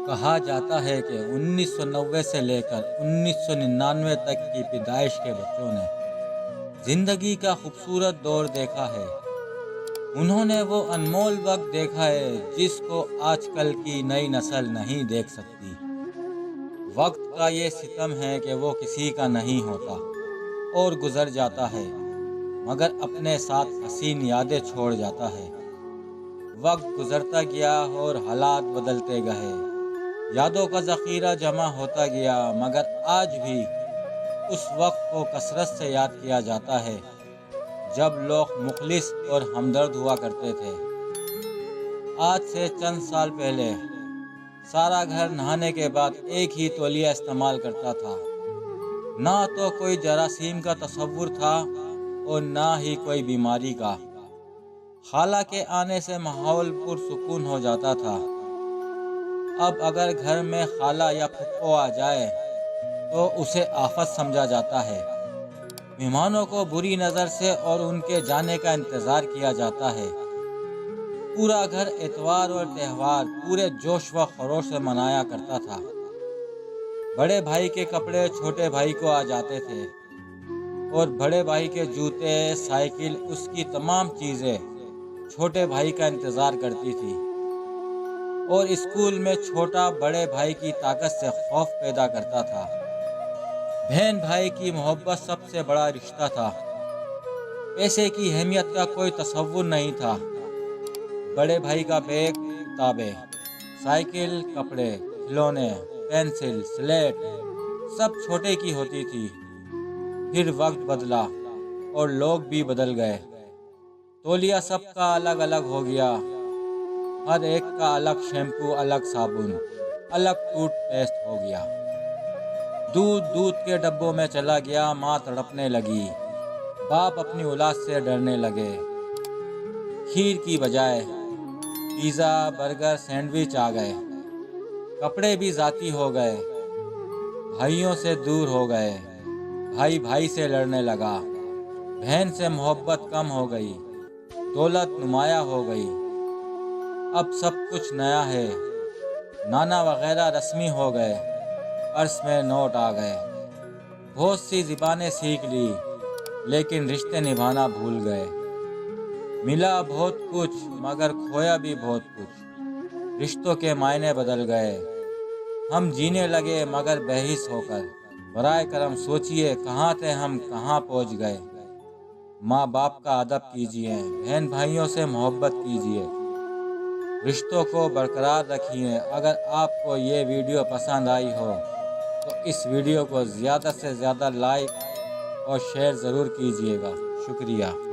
کہا جاتا ہے کہ 1990 سے لے کر 1999 تک کی پیدائش کے بچوں نے زندگی کا خوبصورت دور دیکھا ہے۔ انہوں نے وہ انمول وقت دیکھا ہے جس کو آج کل کی نئی نسل نہیں دیکھ سکتی۔ وقت کا یہ ستم ہے کہ وہ کسی کا نہیں ہوتا اور گزر جاتا ہے، مگر اپنے ساتھ حسین یادیں چھوڑ جاتا ہے۔ وقت گزرتا گیا اور حالات بدلتے گئے، یادوں کا ذخیرہ جمع ہوتا گیا، مگر آج بھی اس وقت کو کثرت سے یاد کیا جاتا ہے جب لوگ مخلص اور ہمدرد ہوا کرتے تھے۔ آج سے چند سال پہلے سارا گھر نہانے کے بعد ایک ہی تولیہ استعمال کرتا تھا۔ نہ تو کوئی جراثیم کا تصور تھا اور نہ ہی کوئی بیماری کا۔ خالہ کے آنے سے ماحول پرسکون ہو جاتا تھا۔ اب اگر گھر میں خالہ یا پھپھو آ جائے تو اسے آفت سمجھا جاتا ہے۔ مہمانوں کو بری نظر سے اور ان کے جانے کا انتظار کیا جاتا ہے۔ پورا گھر اتوار اور تہوار پورے جوش و خروش سے منایا کرتا تھا۔ بڑے بھائی کے کپڑے چھوٹے بھائی کو آ جاتے تھے اور بڑے بھائی کے جوتے، سائیکل، اس کی تمام چیزیں چھوٹے بھائی کا انتظار کرتی تھی۔ اور اسکول میں چھوٹا بڑے بھائی کی طاقت سے خوف پیدا کرتا تھا۔ بہن بھائی کی محبت سب سے بڑا رشتہ تھا۔ پیسے کی اہمیت کا کوئی تصور نہیں تھا۔ بڑے بھائی کا بیگ، کتابیں، سائیکل، کپڑے، کھلونے، پینسل، سلیٹ سب چھوٹے کی ہوتی تھی۔ پھر وقت بدلا اور لوگ بھی بدل گئے۔ تولیہ سب کا الگ الگ ہو گیا۔ ہر ایک کا الگ شیمپو، الگ صابن، الگ ٹوتھ پیسٹ ہو گیا۔ دودھ کے ڈبوں میں چلا گیا۔ ماں تڑپنے لگی، باپ اپنی اولاد سے ڈرنے لگے۔ کھیر کی بجائے پیزا، برگر، سینڈوچ آ گئے۔ کپڑے بھی ذاتی ہو گئے۔ بھائیوں سے دور ہو گئے۔ بھائی بھائی سے لڑنے لگا۔ بہن سے محبت کم ہو گئی۔ دولت نمایاں ہو گئی۔ اب سب کچھ نیا ہے۔ نانا وغیرہ رسمی ہو گئے۔ پرس میں نوٹ آ گئے۔ بہت سی زبانیں سیکھ لی، لیکن رشتے نبھانا بھول گئے۔ ملا بہت کچھ مگر کھویا بھی بہت کچھ۔ رشتوں کے معنی بدل گئے۔ ہم جینے لگے مگر بے حس ہو کر۔ برائے کرم سوچئے کہاں تھے ہم، کہاں پہنچ گئے۔ ماں باپ کا ادب کیجئے، بہن بھائیوں سے محبت کیجئے، رشتوں کو برقرار رکھیے۔ اگر آپ کو یہ ویڈیو پسند آئی ہو تو اس ویڈیو کو زیادہ سے زیادہ لائک اور شیئر ضرور کیجئے گا۔ شکریہ۔